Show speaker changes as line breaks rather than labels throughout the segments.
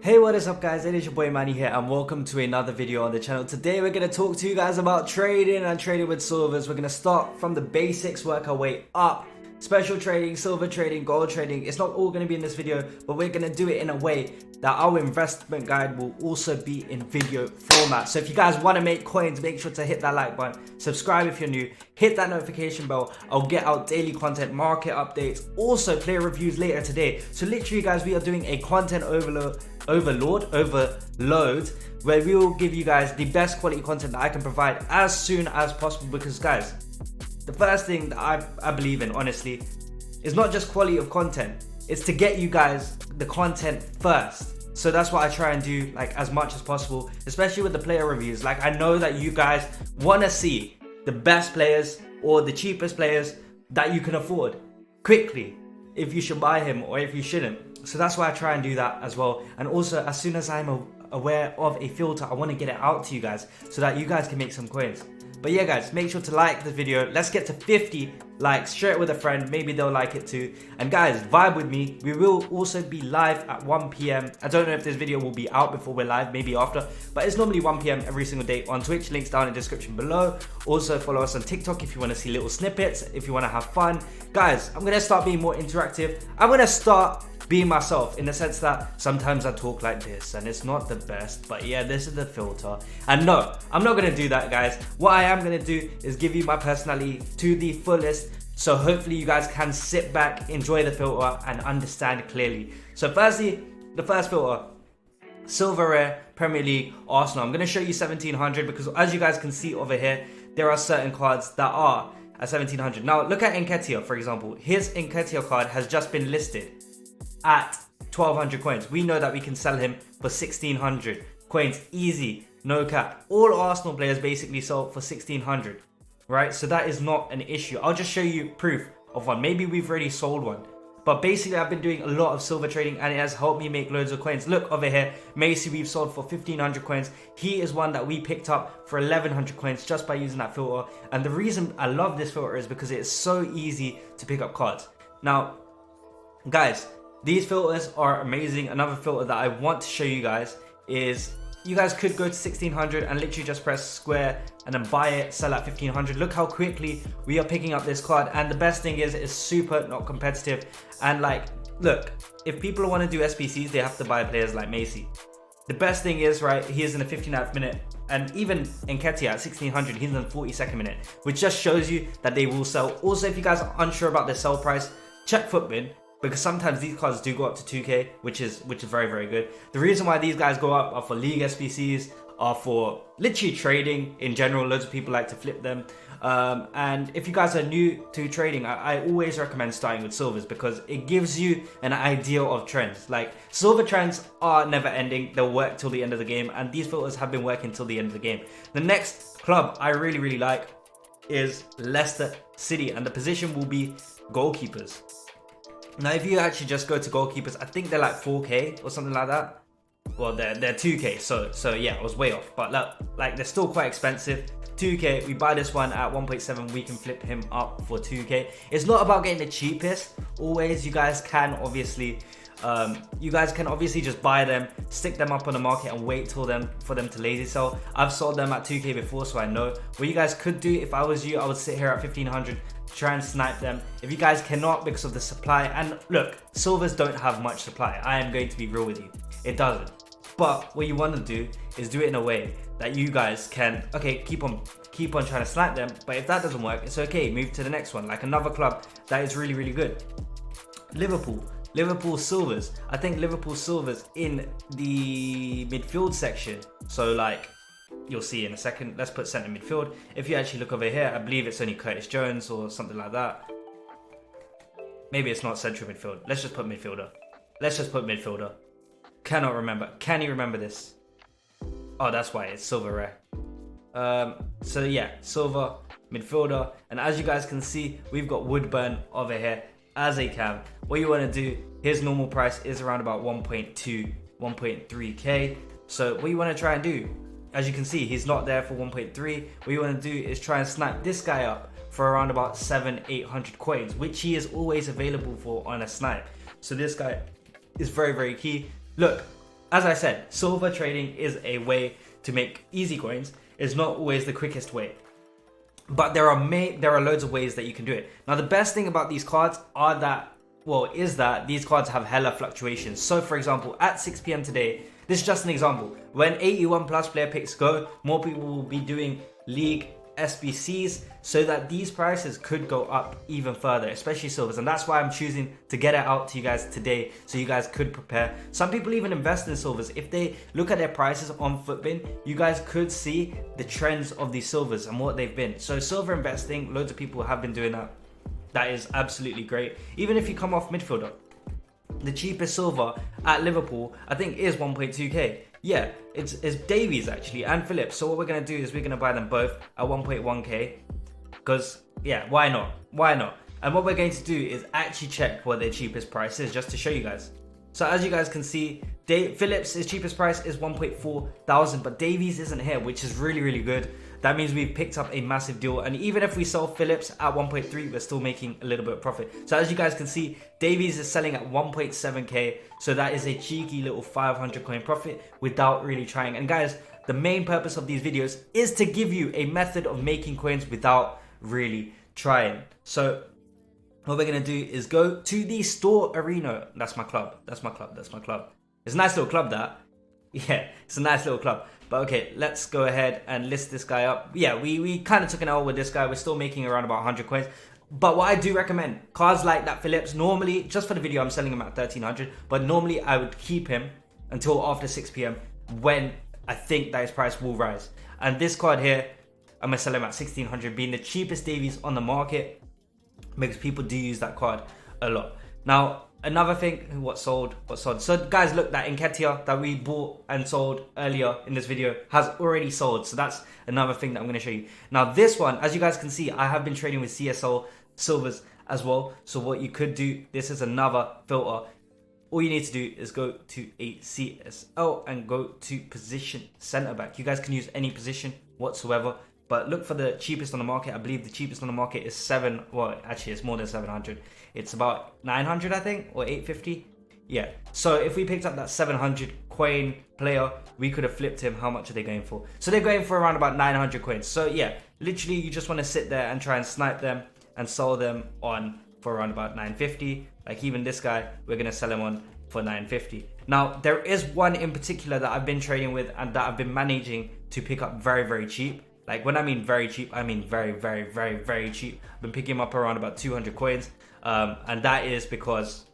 Hey, what is up guys, it is your boy Manny here and welcome to another video on the channel. Today we're going to talk to you guys about trading and trading with silvers. We're going to start from the basics, work our way up. Special trading, silver trading, gold trading, it's not all going to be in this video, but we're going to do it in a way that our investment guide will also be in video format. So if you guys want to make coins, make sure to hit that like button, subscribe if you're new, hit that notification bell. I'll get out daily content, market updates, also player reviews later today. So literally guys, we are doing a content overload where we will give you guys the best quality content that I can provide as soon as possible, because guys, the first thing that I believe in, honestly, is not just quality of content, it's to get you guys the content first. So that's what I try and do, like, as much as possible, especially with the player reviews. Like, I know that you guys want to see the best players or the cheapest players that you can afford quickly, if you should buy him or if you shouldn't. So that's why I try and do that as well. And also, as soon as I'm aware of a filter, I want to get it out to you guys so that you guys can make some coins. But yeah guys, make sure to like the video. Let's get to 50 likes. Share it with a friend, maybe they'll like it too. And guys, vibe with me. We will also be live at 1 PM. I don't know if this video will be out before we're live, maybe after, but it's normally 1 PM every single day on Twitch. Links down in the description below. Also follow us on TikTok if you want to see little snippets, if you want to have fun. Guys, I'm gonna start being more interactive. I'm gonna start being myself, in the sense that sometimes I talk like this and it's not the best, but yeah, this is the filter. And no, I'm not gonna do that guys. What I am gonna do is give you my personality to the fullest, so hopefully you guys can sit back, enjoy the filter and understand clearly. So firstly, the first filter, silver rare, Premier League, Arsenal. I'm gonna show you 1700 because as you guys can see over here, there are certain cards that are at 1700. Now look at Nketiah, for example. His Nketiah card has just been listed at 1200 coins. We know that we can sell him for 1600 coins, easy, no cap. All Arsenal players basically sell for 1600, right? So that is not an issue. I'll just show you proof of one. Maybe we've already sold one, but basically I've been doing a lot of silver trading and it has helped me make loads of coins. Look over here, Macy we've sold for 1500 coins. He is one that we picked up for 1100 coins just by using that filter. And the reason I love this filter is because it's so easy to pick up cards. Now guys, these filters are amazing. Another filter that I want to show you guys is, you guys could go to 1600 and literally just press square and then buy it, sell at 1500. Look how quickly we are picking up this card. And the best thing is, it's super not competitive. And like, look, if people want to do SBCs, they have to buy players like Macy. The best thing is, right, he is in the 59th minute, and even Nketiah at 1600, he's in the 42nd minute, which just shows you that they will sell. Also, if you guys are unsure about their sell price, check Footbin, because sometimes these cards do go up to 2k, which is very, very good. The reason why these guys go up are for league SBCs, are for literally trading in general. Loads of people like to flip them. And if you guys are new to trading, I always recommend starting with silvers, because it gives you an idea of trends. Like, silver trends are never ending. They'll work till the end of the game, and these filters have been working till the end of the game. The next club I really, really like is Leicester City, and the position will be goalkeepers. Now, if you actually just go to goalkeepers, I think they're like 4k or something like that. Well, they're 2k, so yeah, I was way off. But like they're still quite expensive. 2k, we buy this one at 1.7, we can flip him up for 2k. It's not about getting the cheapest. Always, you guys can obviously just buy them, stick them up on the market and wait for them to lazy sell. I've sold them at 2k before, so I know. What you guys could do, if I was you, I would sit here at 1500, try and snipe them. If you guys cannot because of the supply, and look, silvers don't have much supply, I am going to be real with you, it doesn't. But what you want to do is do it in a way that you guys can, okay, keep on trying to snipe them, but if that doesn't work, it's okay, move to the next one. Like another club that is really, really good, Liverpool silvers. I think Liverpool silvers in the midfield section. So like, you'll see in a second. Let's put centre midfield. If you actually look over here, I believe it's only Curtis Jones or something like that. Maybe it's not central midfield. Let's just put midfielder. Cannot remember. Can you remember this? Oh, that's why it's silver rare. So yeah, silver midfielder. And as you guys can see, we've got Woodburn over here as a cam. What you want to do, his normal price is around about 1.2, 1.3k. So what you want to try and do, as you can see, he's not there for 1.3. What you want to do is try and snap this guy up for around about 700-800 coins, which he is always available for on a snipe. So this guy is very, very key. Look, as I said, silver trading is a way to make easy coins. It's not always the quickest way, but there are loads of ways that you can do it. Now, the best thing about these cards is that these cards have hella fluctuations. So for example, at 6 p.m. today, this is just an example, when 81 plus player picks go, more people will be doing league SBCs, so that these prices could go up even further, especially silvers. And that's why I'm choosing to get it out to you guys today, so you guys could prepare. Some people even invest in silvers. If they look at their prices on Footbin, you guys could see the trends of these silvers and what they've been. So silver investing, loads of people have been doing that. That is absolutely great. Even if you come off midfielder, the cheapest silver at Liverpool, I think, is 1.2k. Yeah, it's Davies actually and Phillips. So what we're gonna do is we're gonna buy them both at 1.1k, because yeah, why not? Why not? And what we're going to do is actually check what their cheapest price is, just to show you guys. So as you guys can see, Phillips' cheapest price is 1.4 thousand, but Davies isn't here, which is really, really good. That means we've picked up a massive deal. And even if we sell Phillips at 1.3, we're still making a little bit of profit. So as you guys can see, Davies is selling at 1.7k. So that is a cheeky little 500 coin profit without really trying. And guys, the main purpose of these videos is to give you a method of making coins without really trying. So what we're gonna do is go to the store arena. That's my club. That's my club. That's my club. It's a nice little club, that. Yeah, it's a nice little club. But okay, let's go ahead and list this guy up. Yeah, we kind of took an L with this guy. We're still making around about 100 coins. But what I do recommend, cards like that Phillips, normally, just for the video, I'm selling him at 1300. But normally I would keep him until after 6 p.m. when I think that his price will rise. And this card here, I'm gonna sell him at 1600, being the cheapest Davies on the market, because people do use that card a lot. Now, another thing, what sold. So guys, look, that Nketiah that we bought and sold earlier in this video has already sold. So that's another thing that I'm going to show you. Now this one, as you guys can see, I have been trading with CSL silvers as well. So what you could do, this is another filter. All you need to do is go to a CSL and go to position center back. You guys can use any position whatsoever, but look for the cheapest on the market. I believe the cheapest on the market is actually it's more than 700. It's about 900, I think, or 850. Yeah. So if we picked up that 700 coin player, we could have flipped him. How much are they going for? So they're going for around about 900 coins. So yeah, literally you just want to sit there and try and snipe them and sell them on for around about 950. Like even this guy, we're going to sell him on for 950. Now there is one in particular that I've been trading with and that I've been managing to pick up very, very cheap. Like when I mean very cheap, I mean very, very, very, very cheap. I've been picking him up around about 200 coins. And that is because,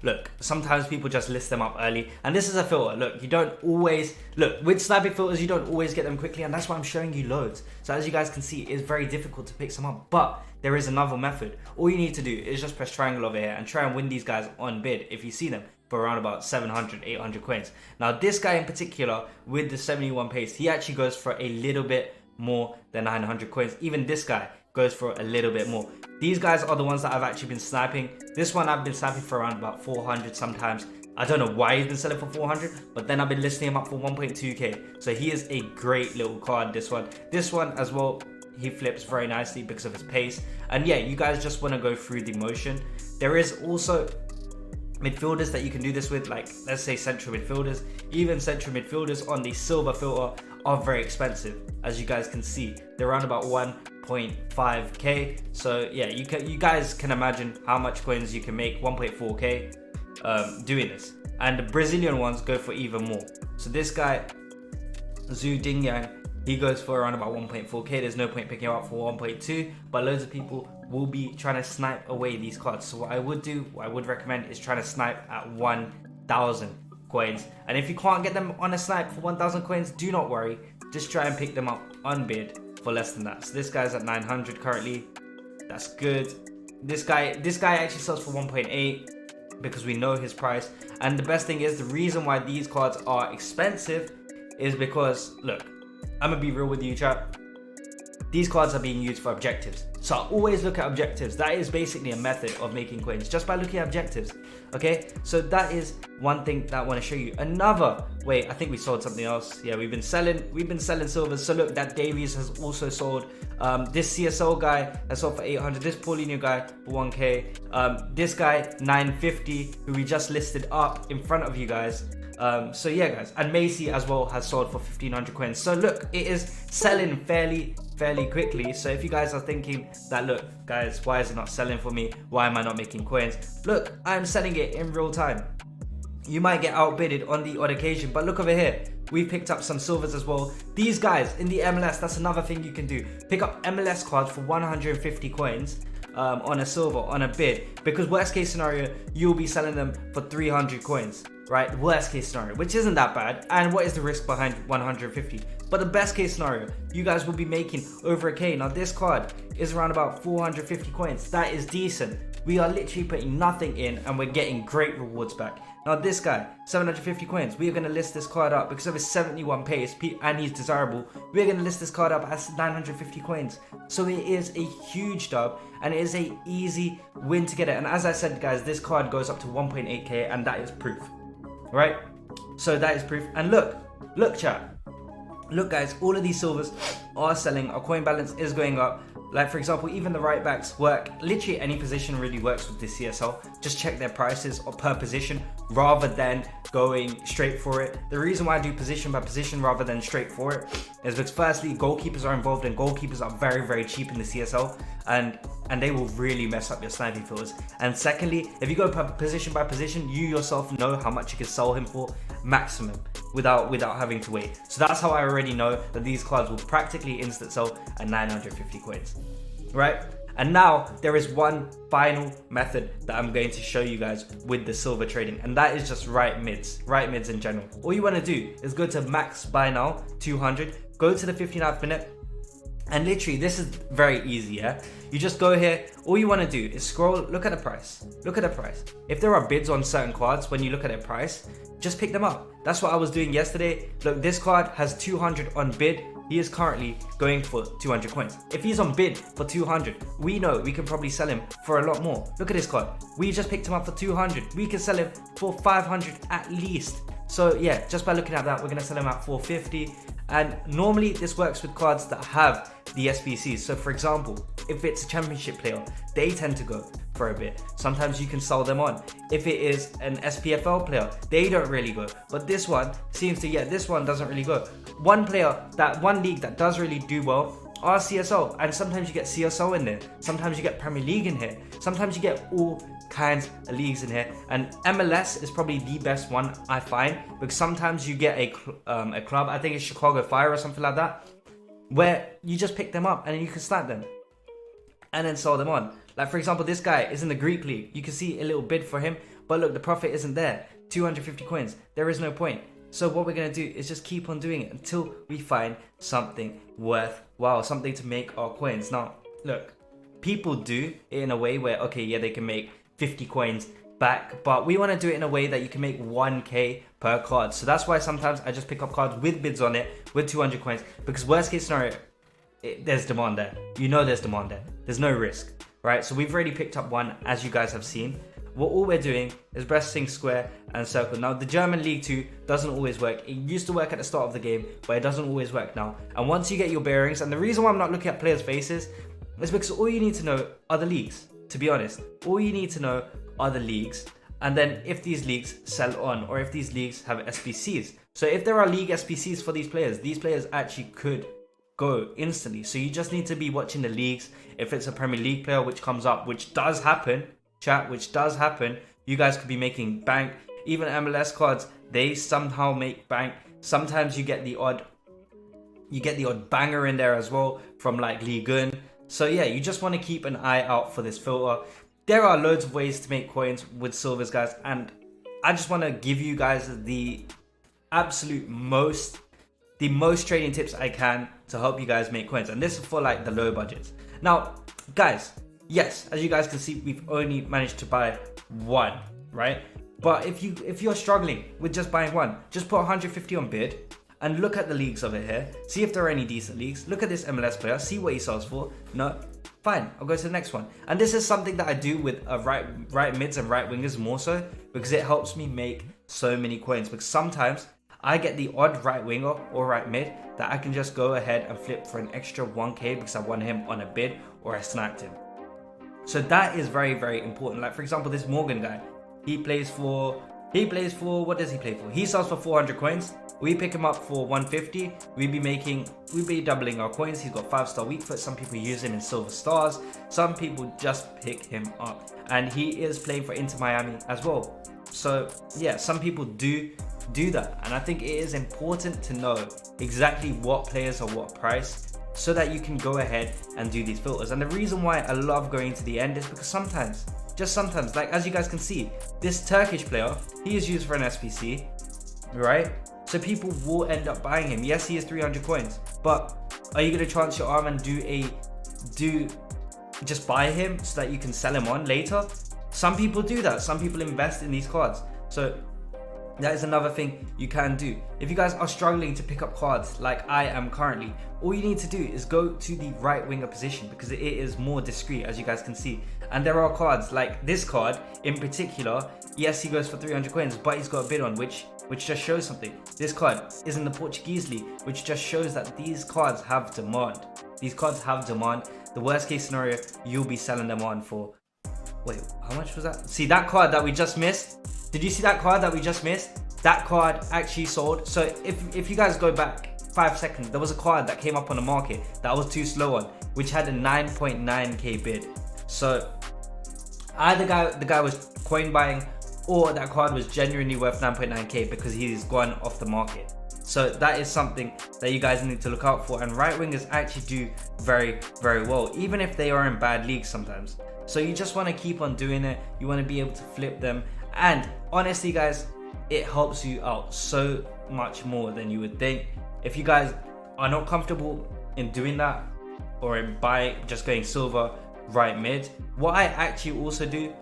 look, sometimes people just list them up early. And this is a filter. Look, you don't always, look, with sniping filters, you don't always get them quickly. And that's why I'm showing you loads. So as you guys can see, it's very difficult to pick some up. But there is another method. All you need to do is just press triangle over here and try and win these guys on bid if you see them for around about 700, 800 coins. Now this guy in particular with the 71 pace, he actually goes for a little bit more than 900 coins. Even this guy goes for a little bit more. These guys are the ones that I've actually been sniping. This one I've been sniping for around about 400 sometimes. I don't know why he's been selling for 400, but then I've been listing him up for 1.2k. So he is a great little card, this one. This one as well, he flips very nicely because of his pace. And yeah, you guys just want to go through the motion. There is also midfielders that you can do this with, like let's say central midfielders. Even central midfielders on the silver filter are very expensive, as you guys can see. They're around about 1.5k. So yeah, you guys can imagine how much coins you can make, 1.4k doing this. And the Brazilian ones go for even more. So this guy Zhu Dingyang, he goes for around about 1.4k. There's no point picking him up for 1.2, but loads of people will be trying to snipe away these cards. So what I would recommend is trying to snipe at 1,000 coins. And if you can't get them on a snipe for 1,000 coins, do not worry. Just try and pick them up on bid for less than that. So this guy's at 900 currently. That's good. This guy actually sells for 1.8 because we know his price. And the best thing is, the reason why these cards are expensive is because, look, I'm gonna be real with you, chat. These cards are being used for objectives. So I always look at objectives. That is basically a method of making coins, just by looking at objectives. Okay, so that is one thing that I want to show you. Another, wait, I think we sold something else. Yeah, we've been selling silvers. So look, that Davies has also sold. This CSL guy has sold for 800. This Paulinho guy for 1k. This guy 950, who we just listed up in front of you guys. So yeah, guys, and Macy as well has sold for 1500 coins. So look, it is selling fairly quickly. So if you guys are thinking that, look guys, why is it not selling for me, why am I not making coins, look, I'm selling it in real time. You might get outbidded on the odd occasion, but look over here, we've picked up some silvers as well. These guys in the MLS, that's another thing you can do, pick up MLS cards for 150 coins on a silver, on a bid, because worst case scenario, you'll be selling them for 300 coins, right? Worst case scenario, which isn't that bad. And what is the risk behind 150? But the best case scenario, you guys will be making over a K. Now this card is around about 450 coins. That is decent. We are literally putting nothing in and we're getting great rewards back. Now this guy, 750 coins. We are going to list this card up because of his 71 pace and he's desirable. We are going to list this card up as 950 coins. So it is a huge dub and it is a easy win to get it. And as I said, guys, this card goes up to 1.8k and that is proof, right? So that is proof. And look chat. Look guys, all of these silvers are selling. Our coin balance is going up. Like for example, even the right backs work. Literally any position really works with this CSL. Just check their prices or per position rather than going straight for it. The reason why I do position by position rather than straight for it is because firstly, goalkeepers are involved and goalkeepers are very cheap in the CSL and they will really mess up your sniping fields. And secondly, if you go position by position, you yourself know how much you can sell him for maximum without having to wait. So that's how I already know that these cards will practically instant sell at 950 coins, right? And now there is one final method that I'm going to show you guys with the silver trading, and that is just right mids in general. All you want to do is go to max buy now 200, go to the 59th minute, and literally this is very easy. Yeah, you just go here. All you want to do is scroll, look at the price. If there are bids on certain cards, when you look at their price, just pick them up. That's what I was doing yesterday. Look, this card has 200 on bid. He is currently going for 200 coins. If he's on bid for 200, we know we can probably sell him for a lot more. Look at this card. We just picked him up for 200. We can sell him for 500 at least. So yeah, just by looking at that, we're gonna sell him at 450. And normally this works with cards that have the SBCs. So for example, if it's a championship player, they tend to go for a bit. Sometimes you can sell them on. If it is an SPFL player, they don't really go. But this one seems to, this one doesn't really go. One league that does really do well are CSO, and sometimes you get CSO in there. Sometimes you get Premier League in here. Sometimes you get all kinds of leagues in here, and MLS is probably the best one I find, because sometimes you get a club, I think it's Chicago Fire or something like that, where you just pick them up and then you can snipe them and then sell them on. Like for example, this guy is in the Greek league. You can see a little bid for him, but look, the profit isn't there. 250 coins. There is no point. So what we're going to do is just keep on doing it until we find something worthwhile, something to make our coins. Now, look, people do it in a way where, okay, yeah, they can make 50 coins back, but we want to do it in a way that you can make 1k per card. So that's why sometimes I just pick up cards with bids on it with 200 coins, because worst case scenario, there's demand there. You know there's demand there. There's no risk, right? So we've already picked up one, as you guys have seen. All we're doing is pressing square and circle. Now the German League 2 doesn't always work. It used to work at the start of the game, but it doesn't always work now. And once you get your bearings, and the reason why I'm not looking at players' faces is because all you need to know are the leagues, to be honest. All you need to know are the leagues, and then if these leagues sell on, or if these leagues have SBCs. So if there are league SBCs for these players actually could go instantly. So you just need to be watching the leagues. If it's a Premier League player which comes up, which does happen, chat, which does happen, you guys could be making bank. Even MLS cards, they somehow make bank. Sometimes you get the odd banger in there as well from like Ligue 1. So yeah, you just want to keep an eye out for this filter. There are loads of ways to make coins with silvers, guys, and I just want to give you guys the most trading tips I can to help you guys make coins, and this is for like the low budgets. Now guys, yes, as you guys can see, we've only managed to buy one, right? But if you're struggling with just buying one, just put 150 on bid and look at the leagues over here. See if there are any decent leagues. Look at this MLS player, see what he sells for. No, fine, I'll go to the next one. And this is something that I do with right mids and right wingers more so, because it helps me make so many coins. Because sometimes I get the odd right winger or right mid that I can just go ahead and flip for an extra 1k because I won him on a bid or I sniped him. So that is very, very important. Like for example, this Morgan guy, he plays for, what does he play for? He sells for 400 coins. We pick him up for 150. We'd be doubling our coins. He's got 5-star weak foot. Some people use him in silver stars. Some people just pick him up. And he is playing for Inter Miami as well. So yeah, some people do that. And I think it is important to know exactly what players are what price, so that you can go ahead and do these filters. And the reason why I love going to the end is because sometimes, just sometimes, like as you guys can see, this Turkish player, he is used for an SPC, right? So people will end up buying him. Yes, he is 300 coins, but are you gonna chance your arm and just buy him so that you can sell him on later? Some people do that. Some people invest in these cards. So that is another thing you can do. If you guys are struggling to pick up cards like I am currently, all you need to do is go to the right winger position because it is more discreet, as you guys can see. And there are cards like this card in particular. Yes, he goes for 300 coins, but he's got a bid on, which just shows something. This card is in the Portuguese league, which just shows that these cards have demand. These cards have demand. The worst case scenario, you'll be selling them on for, wait, how much was that? See that card that we just missed? Did you see that card that we just missed? That card actually sold. So if you guys go back 5 seconds, there was a card that came up on the market that I was too slow on, which had a 9.9k bid. So either the guy was coin buying, or that card was genuinely worth 9.9k because he's gone off the market. So that is something that you guys need to look out for. And right wingers actually do very, very well, even if they are in bad leagues sometimes. So you just want to keep on doing it. You want to be able to flip them. And honestly guys, it helps you out so much more than you would think. If you guys are not comfortable in doing that, or in just going silver right mid, what I actually also do,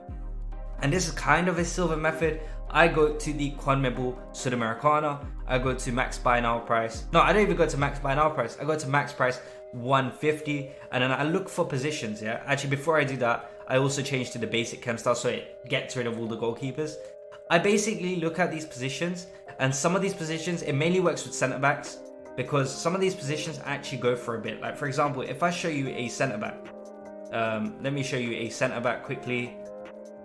and this is kind of a silver method, I go to the CONMEBOL Sudamericana, I go to max buy now price. No, I don't even go to max buy now price. I go to max price 150, and then I look for positions. Yeah, actually before I do that, I also change to the basic chem style so it gets rid of all the goalkeepers. I basically look at these positions, and some of these positions, it mainly works with centre backs because some of these positions actually go for a bit. Like for example, if I show you a centre back, let me show you a centre back quickly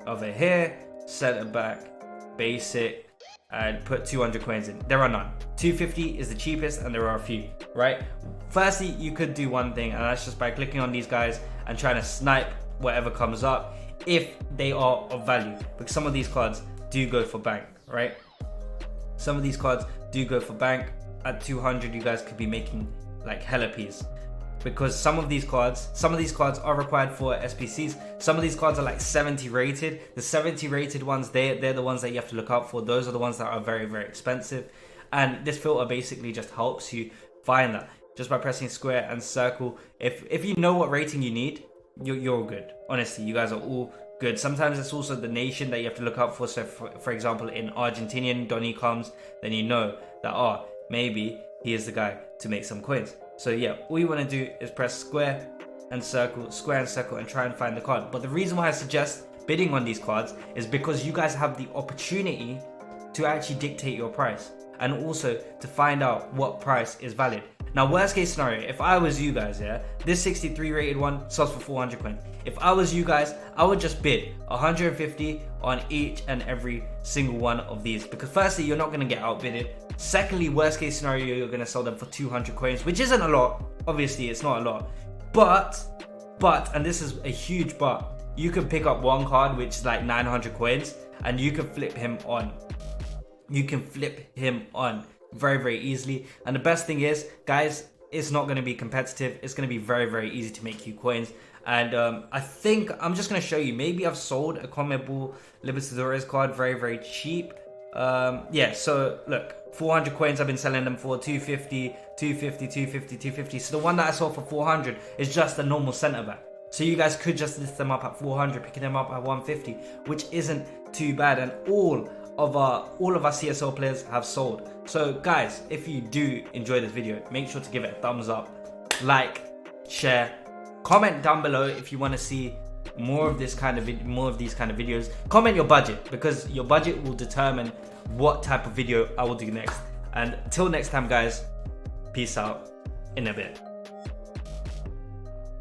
over here. Centre back, basic, and put 200 coins in. There are none. 250 is the cheapest, and there are a few, right? Firstly, you could do one thing, and that's just by clicking on these guys and trying to snipe whatever comes up if they are of value, because some of these cards do go for bank, right? Some of these cards do go for bank. At 200, you guys could be making like hella peas, because some of these cards are required for SPCs. Some of these cards are like 70 rated. The 70 rated ones, they're the ones that you have to look out for. Those are the ones that are very, very expensive. And this filter basically just helps you find that just by pressing square and circle. If you know what rating you need, you're all good. Honestly, you guys are all good. Sometimes it's also the nation that you have to look out for. So for example, in Argentinian, Donny comes, then you know that, maybe he is the guy to make some coins. So yeah, all you want to do is press square and circle, and try and find the card. But the reason why I suggest bidding on these cards is because you guys have the opportunity to actually dictate your price, and also to find out what price is valid. Now, worst case scenario, if I was you guys, yeah, this 63 rated one sells for 400 coins. If I was you guys, I would just bid 150 on each and every single one of these, because firstly, you're not going to get outbidded. Secondly, worst case scenario, you're going to sell them for 200 coins, which isn't a lot. Obviously, it's not a lot. But, and this is a huge but, you can pick up one card, which is like 900 coins, and you can flip him on. You can flip him on very, very easily. And the best thing is, guys, it's not going to be competitive. It's going to be very, very easy to make you coins. And I think I'm just going to show you. Maybe I've sold a CONMEBOL Libertadores card very, very cheap. Yeah, so look, 400 coins I've been selling them for 250, 250, 250, 250. So the one that I sold for 400 is just a normal centre back. So you guys could just list them up at 400, picking them up at 150, which isn't too bad. And all of our CSO players have sold. So guys, if you do enjoy this video, make sure to give it a thumbs up, like, share, Comment down below if you want to see more of these kind of videos. Comment your budget, because your budget will determine what type of video I will do next. And till next time, guys, peace out in a bit.